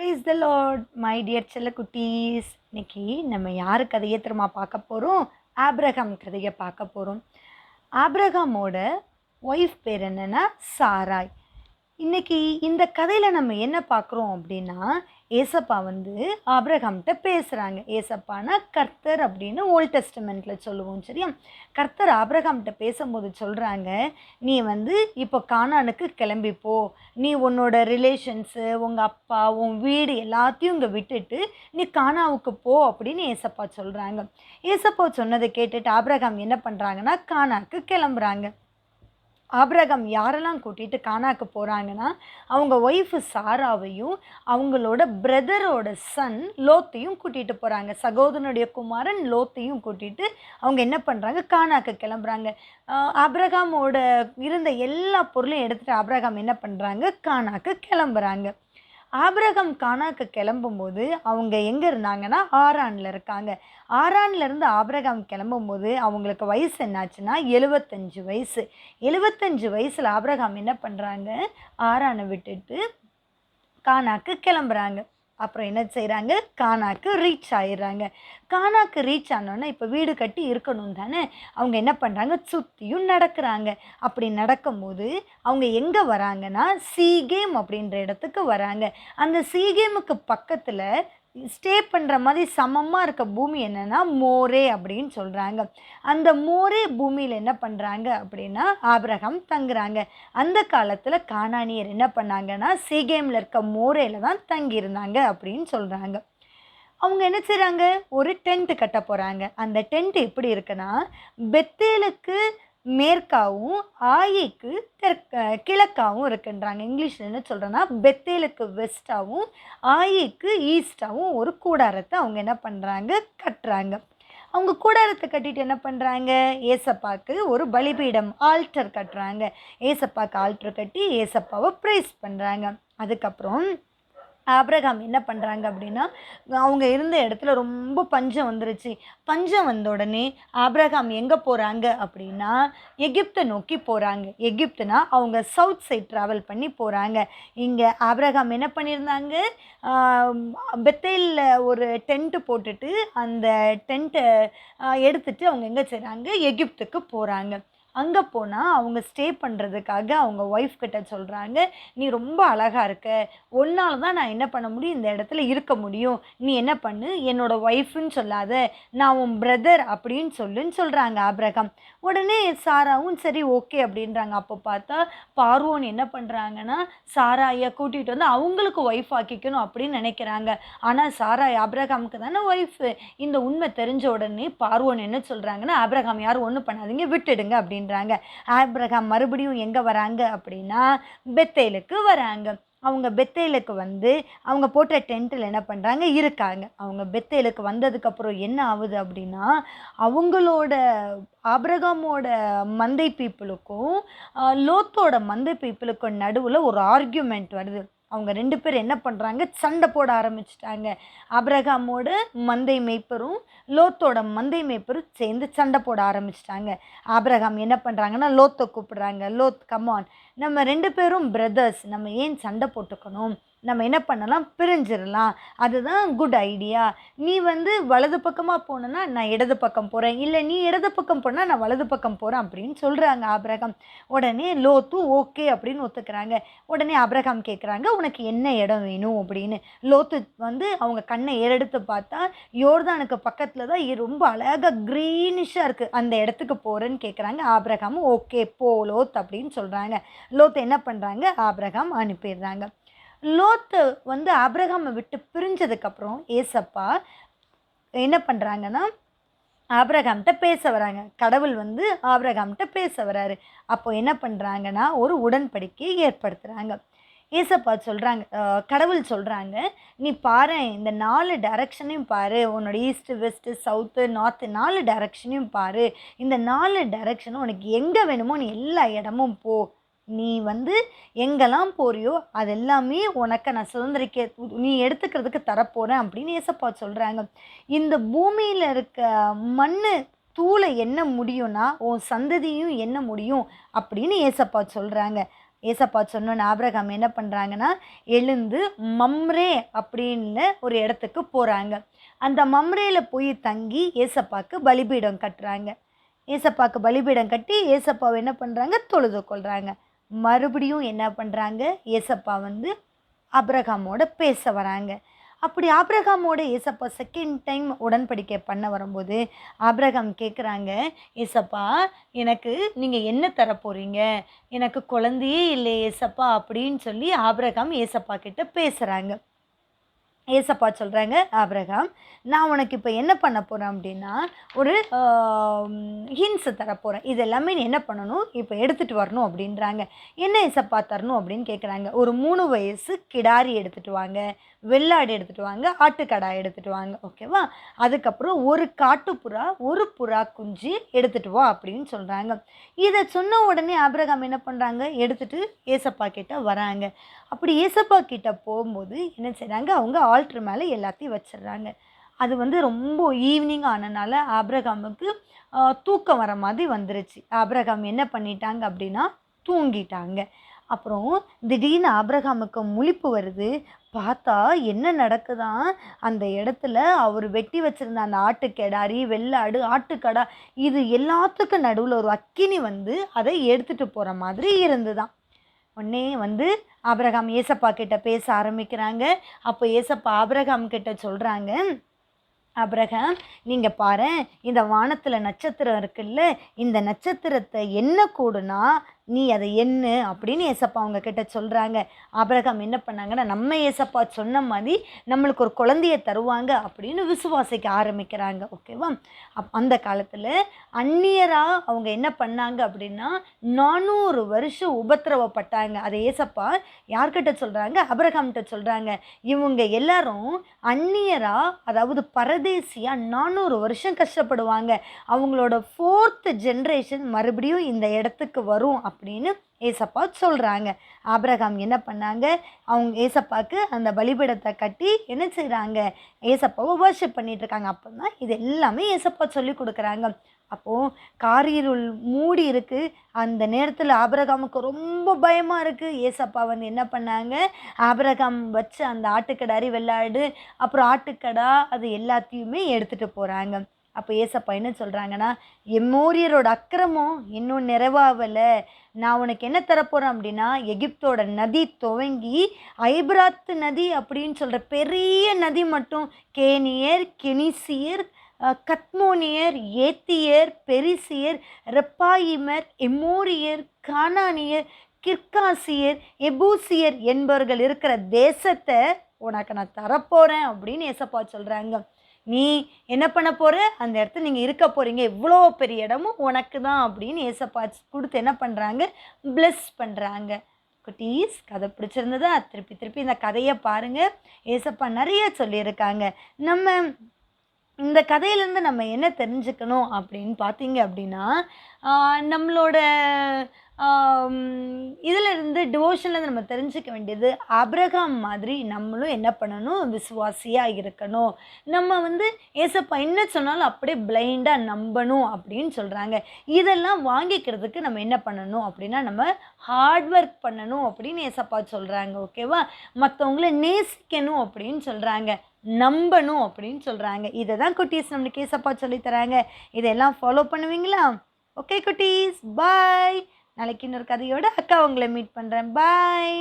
Praise the Lord my dear செல்ல குட்டீஸ். இன்னைக்கு நம்ம யார் கதையை திரும்ப பார்க்க போகிறோம்? ஆப்ரஹாம் கதையை பார்க்க போகிறோம். ஆப்ரஹாமோட ஒய்ஃப் பேர் என்னென்னா சாராய். இன்றைக்கி இந்த கதையில் நம்ம என்ன பார்க்குறோம் அப்படின்னா, ஏசப்பா ஆப்ரஹாம்கிட்ட பேசுகிறாங்க. ஏசப்பானா கர்த்தர் அப்படின்னு ஓல்ட் டெஸ்டமெண்ட்டில் சொல்லுவோம், சரியா? கர்த்தர் ஆப்ரஹாம்கிட்ட பேசும்போது சொல்கிறாங்க, நீ இப்போ கானானுக்கு கிளம்பிப்போ, நீ உன்னோட ரிலேஷன்ஸு, உங்கள் அப்பா, உன் வீடு எல்லாத்தையும் இங்கே விட்டுட்டு நீ கானாவுக்கு போ அப்படின்னு ஏசப்பா சொல்கிறாங்க. ஏசப்பா சொன்னதை கேட்டுட்டு ஆப்ரஹாம் என்ன பண்ணுறாங்கன்னா கானாக்கு கிளம்புறாங்க. ஆப்ரஹாம் யாரெல்லாம் கூட்டிகிட்டு கானாக்கு போகிறாங்கன்னா, அவங்க ஒய்ஃபு சாராவையும் அவங்களோட பிரதரோட சன் லோத்தையும் கூட்டிகிட்டு போகிறாங்க. சகோதரனுடைய குமாரன் லோத்தையும் கூட்டிகிட்டு அவங்க என்ன பண்ணுறாங்க, கானாக்கு கிளம்புறாங்க. ஆப்ரஹாமோட இருந்த எல்லா பொருளையும் எடுத்துகிட்டு ஆப்ரஹாம் என்ன பண்ணுறாங்க, கானாக்கு கிளம்புறாங்க. ஆப்ரஹாம் கானாக்கு கிளம்பும்போது அவங்க எங்கே இருந்தாங்கன்னா ஆரானில் இருக்காங்க. ஆரான்லேருந்து ஆப்ரஹாம் கிளம்பும்போது அவங்களுக்கு வயசு என்னாச்சுன்னா 75 வயசு. 75 வயசில் ஆப்ரஹாம் என்ன பண்ணுறாங்க, ஆரானை விட்டுட்டு கானாக்கு கிளம்புறாங்க. அப்புறம் என்ன செய்கிறாங்க, கானாக்கு ரீச் ஆயிடுறாங்க. கானாக்கு ரீச் ஆனோன்னே இப்போ வீடு கட்டி இருக்கணும் தானே, அவங்க என்ன பண்ணுறாங்க, சுற்றியும் நடக்கிறாங்க. அப்படி நடக்கும்போது அவங்க எங்கே வராங்கன்னா சீகேம் அப்படின்ற இடத்துக்கு வராங்க. அந்த சீகேமுக்கு பக்கத்தில் ஸ்டே பண்ணுற மாதிரி சமமாக இருக்க பூமி என்னென்னா மோரே அப்படின்னு சொல்கிறாங்க. அந்த மோரே பூமியில் என்ன பண்ணுறாங்க அப்படின்னா ஆப்ரஹாம் தங்குறாங்க. அந்த காலத்தில் கானானியர் என்ன பண்ணாங்கன்னா சீகேமில் இருக்க மோரேல தான் தங்கியிருந்தாங்க அப்படின்னு சொல்கிறாங்க. அவங்க என்ன செய்கிறாங்க, ஒரு டென்ட் கட்ட போகிறாங்க. அந்த டென்ட் எப்படி இருக்குன்னா, பெத்தேலுக்கு மேற்காவும் ஆயிக்கு கிழக்காவும் இருக்குன்றாங்க. இங்கிலீஷில் என்ன சொல்கிறேன்னா, பெத்தேலுக்கு வெஸ்ட்டாகவும் ஆயிக்கு ஈஸ்ட்டாகவும் ஒரு கூடாரத்தை அவங்க என்ன பண்ணுறாங்க, கட்டுறாங்க. அவங்க கூடாரத்தை கட்டிட்டு என்ன பண்ணுறாங்க, ஏசப்பாவுக்கு ஒரு பலிபீடம் ஆல்டர் கட்டுறாங்க. ஏசப்பாவுக்கு ஆல்டர் கட்டி ஏசப்பாவை ப்ரைஸ் பண்ணுறாங்க. அதுக்கப்புறம் ஆப்ரஹாம் என்ன பண்ணுறாங்க அப்படின்னா, அவங்க இருந்த இடத்துல ரொம்ப பஞ்சம் வந்துருச்சு. பஞ்சம் வந்த உடனே ஆப்ரஹாம் எங்கே போகிறாங்க அப்படின்னா எகிப்தை நோக்கி போகிறாங்க. எகிப்துனா அவங்க சவுத் சைட் ட்ராவல் பண்ணி போகிறாங்க. இங்கே ஆப்ரஹாம் என்ன பண்ணியிருந்தாங்க, பெத்தேலில் ஒரு டென்ட்டு போட்டுட்டு அந்த டென்ட்டை எடுத்துகிட்டு அவங்க எங்கே செய்கிறாங்க, எகிப்துக்கு போகிறாங்க. அங்கே போனால் அவங்க ஸ்டே பண்ணுறதுக்காக அவங்க ஒய்ஃப் கிட்ட சொல்கிறாங்க, நீ ரொம்ப அழகாக இருக்க, ஒன்றால் தான் நான் என்ன பண்ண முடியும், இந்த இடத்துல இருக்க முடியும். நீ என்ன பண்ணு, என்னோடய ஒய்ஃப்னு சொல்லாத, நான் உன் பிரதர் அப்படின்னு சொல்கிறாங்க ஆப்ரஹாம். உடனே சாராவும் சரி ஓகே அப்படின்றாங்க. அப்போ பார்த்தா பார்வோன் என்ன பண்ணுறாங்கன்னா சாராயை கூட்டிகிட்டு அவங்களுக்கு ஒய்ஃப் ஆக்கிக்கணும் அப்படின்னு நினைக்கிறாங்க. ஆனால் சாராய் ஆப்ரஹாமுக்கு தானே ஒய்ஃபு. இந்த உண்மை தெரிஞ்ச உடனே பார்வோன் என்ன சொல்கிறாங்கன்னா, ஆப்ரஹாம் யாரும் ஒன்றும் பண்ணாதீங்க, விட்டுடுங்க அப்படின்னு. ஆப்ரஹாம் மறுபடியும் எங்கே வராங்க அப்படின்னா பெத்தேலுக்கு வராங்க. அவங்க பெத்தேலுக்கு அவங்க போட்ட டென்ட்டில் என்ன பண்ணுறாங்க, இருக்காங்க. அவங்க பெத்தேலுக்கு வந்ததுக்கப்புறம் என்ன ஆகுது அப்படின்னா, அவங்களோட ஆப்ரஹாமோட மந்தை பீப்புளுக்கும் லோத்தோட மந்தை பீப்புளுக்கும் நடுவில் ஒரு ஆர்கியூமெண்ட் வருது. அவங்க 2 பேர் என்ன பண்ணுறாங்க, சண்டை போட ஆரம்பிச்சிட்டாங்க. ஆப்ரஹாமோட மந்தை மேய்ப்பரும் லோத்தோட மந்தை மேய்ப்பரும் சேர்ந்து சண்டை போட ஆரம்பிச்சிட்டாங்க. ஆப்ரஹாம் என்ன பண்ணுறாங்கன்னா லோத்தை கூப்பிடுறாங்க, லோத் கமான், நம்ம 2 பேரும் பிரதர்ஸ், நம்ம ஏன் சண்டை போட்டுக்கணும், நம்ம என்ன பண்ணலாம், பிரிஞ்சிடலாம், அதுதான் குட் ஐடியா. நீ வலது பக்கமாக போனேன்னா நான் இடது பக்கம் போகிறேன், இல்லை நீ இடது பக்கம் போனால் நான் வலது பக்கம் போகிறேன் அப்படின்னு சொல்கிறாங்க ஆப்ரஹாம். உடனே லோத்து ஓகே அப்படின்னு ஒத்துக்கிறாங்க. உடனே ஆப்ரஹாம் கேட்குறாங்க, உனக்கு என்ன இடம் வேணும் அப்படின்னு. லோத்து அவங்க கண்ணை ஏறெடுத்து பார்த்தா யோர்தானுக்கு பக்கத்தில் தான் ரொம்ப அழகாக க்ரீனிஷாக இருக்குது, அந்த இடத்துக்கு போகிறேன்னு கேட்குறாங்க. ஆப்ரஹாம் ஓகே போ லோத் அப்படின்னு சொல்கிறாங்க. லோத் என்ன பண்ணுறாங்க, ஆப்ரஹாம் அனுப்பிடுறாங்க. லோத்து ஆப்ரஹாமை விட்டு பிரிஞ்சதுக்கப்புறம் ஏசப்பா என்ன பண்ணுறாங்கன்னா ஆப்ரஹாம்கிட்ட பேச வராங்க. கடவுள் ஆப்ரஹாம்கிட்ட பேச வராரு. அப்போ என்ன பண்ணுறாங்கன்னா ஒரு உடன்படிக்கையை ஏற்படுத்துகிறாங்க. ஏசப்பா சொல்கிறாங்க, கடவுள் சொல்கிறாங்க, நீ பாரு, இந்த 4 டைரக்ஷனையும் பாரு, உன்னோட ஈஸ்ட்டு வெஸ்ட்டு சவுத்து நார்த்து 4 டைரக்ஷனையும் பாரு, இந்த 4 டைரக்ஷனும் உனக்கு எங்கே வேணுமோ நீ எல்லா இடமும் போ, நீ எங்கெல்லாம் போறியோ அதெல்லாமே உனக்கு நான் சுதந்திரிக்க நீ எடுத்துக்கிறதுக்கு தரப்போகிறேன் அப்படின்னு ஏசப்பா சொல்கிறாங்க. இந்த பூமியில் இருக்க மண் தூளை என்ன முடியும்னா உன் சந்ததியும் என்ன முடியும் அப்படின்னு ஏசப்பா சொல்கிறாங்க. ஏசப்பா சொன்னோன்னு ஆபிரகாம் என்ன பண்ணுறாங்கன்னா எழுந்து மம்ரே அப்படின்னு ஒரு இடத்துக்கு போகிறாங்க. அந்த மம்ரேயில் போய் தங்கி ஏசப்பாக்கு பலிபீடம் கட்டுறாங்க. ஏசப்பாக்கு பலிபீடம் கட்டி ஏசப்பாவை என்ன பண்ணுறாங்க, தொழுது கொள்கிறாங்க. மறுபடியும் என்ன பண்ணுறாங்க, ஏசப்பா வந்து ஆபிரகாமோட பேச வராங்க. அப்படி ஆபிரகாமோட ஏசப்பா செகண்ட் டைம் உடன்படிக்கை பண்ண வரும்போது ஆபிரகாம் கேட்குறாங்க, ஏசப்பா எனக்கு நீங்கள் என்ன தர போகிறீங்க, எனக்கு குழந்தையே இல்லை ஏசப்பா அப்படின்னு சொல்லி ஆபிரகாம் ஏசப்பா கிட்ட பேசுகிறாங்க. ஏசப்பா சொல்கிறாங்க, ஆபிரகாம் நான் உனக்கு இப்போ என்ன பண்ண போகிறேன் அப்படின்னா ஒரு ஹின்ஸு தரப்போகிறேன். இது எல்லாமே நீ என்ன பண்ணணும், இப்போ எடுத்துகிட்டு வரணும் அப்படின்றாங்க. என்ன ஏசப்பா தரணும் அப்படின்னு கேட்குறாங்க. ஒரு 3 வயசு கிடாரி எடுத்துகிட்டு வாங்க, வெள்ளாடு எடுத்துகிட்டு வாங்க, ஆட்டுக்கடா எடுத்துகிட்டு வாங்க, ஓகேவா. அதுக்கப்புறம் ஒரு காட்டுப்புறா, ஒரு புறா குஞ்சு எடுத்துகிட்டு வா அப்படின்னு சொல்கிறாங்க. இதை சொன்ன உடனே ஆபிரகாம் என்ன பண்ணுறாங்க, எடுத்துகிட்டு ஏசப்பா கிட்ட வராங்க. அப்படி ஏசப்பா கிட்ட போகும்போது என்ன செய்கிறாங்க, அவங்க ஆல்ட்ரு மேலே எல்லாத்தையும் வச்சிடுறாங்க. அது வந்து ரொம்ப ஈவினிங் ஆனனால ஆபிரகாமுக்கு தூக்கம் வர மாதிரி வந்துருச்சு. ஆபிரகாம் என்ன பண்ணிட்டாங்க அப்படின்னா தூங்கிட்டாங்க. அப்புறம் திடீர்னு ஆபிரகாமுக்கு முழிப்பு வருது. பார்த்தா என்ன நடக்குதான், அந்த இடத்துல அவர் வெட்டி வச்சிருந்த அந்த ஆட்டுக்கெடாரி, வெள்ளாடு, ஆட்டுக்கடா இது எல்லாத்துக்கும் நடுவில் ஒரு அக்கினி வந்து அதை எடுத்துகிட்டு போகிற மாதிரி இருந்துதான். உடனே வந்து ஆபிரகாம் ஏசப்பா கிட்ட பேச ஆரம்பிக்கிறாங்க. அப்போ ஏசப்பா ஆபிரகாம் கிட்ட சொல்கிறாங்க, ஆபிரகாம் நீங்கள் பாரு, இந்த வானத்தில் நட்சத்திரம் இருக்குல்ல, இந்த நட்சத்திரத்தை என்ன கூடுனா நீ அதை எண்ணு அப்படின்னு ஏசப்பா அவங்க கிட்ட சொல்கிறாங்க. ஆபிரகாம் என்ன பண்ணாங்கன்னா, நம்ம ஏசப்பா சொன்ன மாதிரி நம்மளுக்கு ஒரு குழந்தைய தருவாங்க அப்படின்னு விசுவாசிக்க ஆரம்பிக்கிறாங்க, ஓகேவா. அந்த காலத்தில் அந்நியராக அவங்க என்ன பண்ணாங்க அப்படின்னா 400 வருஷம் உபத்திரவப்பட்டாங்க. அதை ஏசப்பா யார்கிட்ட சொல்கிறாங்க, ஆபிரகாம்கிட்ட சொல்கிறாங்க. இவங்க எல்லாரும் அந்நியராக, அதாவது பரதேசியாக 400 வருஷம் கஷ்டப்படுவாங்க. அவங்களோட 4th ஜென்ரேஷன் மறுபடியும் இந்த இடத்துக்கு வரும் அப்படின்னு ஏசப்பா சொல்கிறாங்க. ஆபிரகாம் என்ன பண்ணாங்க, அவங்க ஏசப்பாவுக்கு அந்த பலிபீடத்தை கட்டி என்ன செய்கிறாங்க, ஏசப்பாவை வர்ஷிப் பண்ணிகிட்ருக்காங்க. அப்போ தான் இது எல்லாமே ஏசப்பா சொல்லி கொடுக்குறாங்க. அப்போது காரிருள் மூடி இருக்குது. அந்த நேரத்தில் ஆபிரகாமுக்கு ரொம்ப பயமாக இருக்குது. ஏசப்பா வந்து என்ன பண்ணாங்க, ஆபிரகாம் வச்சு அந்த ஆட்டுக்கடாரி, வெள்ளாடு, அப்புறம் ஆட்டுக்கடா அது எல்லாத்தையுமே எடுத்துகிட்டு போகிறாங்க. அப்போ ஏசப்பா என்ன சொல்கிறாங்கன்னா, எம்மோரியரோட அக்கிரமம் இன்னும் நிறைவாகலை, நான் உனக்கு என்ன தரப்போகிறேன் அப்படின்னா எகிப்தோட நதி துவங்கி ஐபிராத்து நதி அப்படின்னு சொல்கிற பெரிய நதி மட்டும், கேனியர், கெனிசியர், கத்மோனியர், ஏத்தியர், பெரிசியர், ரெப்பாயிமர், எமோரியர், கானானியர், கிர்காசியர், எபூசியர் என்பவர்கள் இருக்கிற தேசத்தை உனக்கு நான் தரப்போகிறேன் அப்படின்னு ஏசப்பா சொல்கிறாங்க. நீ என்ன பண்ண போகிற, அந்த இடத்துல நீங்கள் இருக்க போகிறீங்க, இவ்வளோ பெரிய இடமும் உனக்கு தான் அப்படின்னு ஏசப்பா கொடுத்து என்ன பண்ணுறாங்க, பிளஸ் பண்ணுறாங்க. குட்டீஸ், கதை பிடிச்சிருந்ததா? திருப்பி திருப்பி இந்த கதையை பாருங்கள். ஏசப்பா நிறைய சொல்லியிருக்காங்க. நம்ம இந்த கதையிலேருந்து நம்ம என்ன தெரிஞ்சுக்கணும் அப்படின்னு பார்த்தீங்க அப்படின்னா, நம்மளோட இதிலிருந்து டிவோஷன்லேருந்து நம்ம தெரிஞ்சுக்க வேண்டியது, ஆபிரகாம் மாதிரி நம்மளும் என்ன பண்ணணும், விசுவாசியாக இருக்கணும். நம்ம வந்து ஏசப்பா என்ன சொன்னாலும் அப்படியே பிளைண்டாக நம்பணும் அப்படின்னு சொல்கிறாங்க. இதெல்லாம் வாங்கிக்கிறதுக்கு நம்ம என்ன பண்ணணும் அப்படின்னா, நம்ம ஹார்ட் ஒர்க் பண்ணணும் அப்படின்னு ஏசப்பா சொல்கிறாங்க, ஓகேவா. மற்றவங்கள நேசிக்கணும் அப்படின்னு சொல்கிறாங்க, நம்பணும் அப்படின்னு சொல்கிறாங்க. இதை தான் குட்டீஸ் நம்மளுக்கு ஏசப்பா சொல்லித்தராங்க. இதெல்லாம் ஃபாலோ பண்ணுவீங்களா? ஓகே குட்டீஸ், பாய். நாளைக்கு இன்னொரு கதையோட அக்கா உங்களை மீட் பண்ணுறேன். பாய்.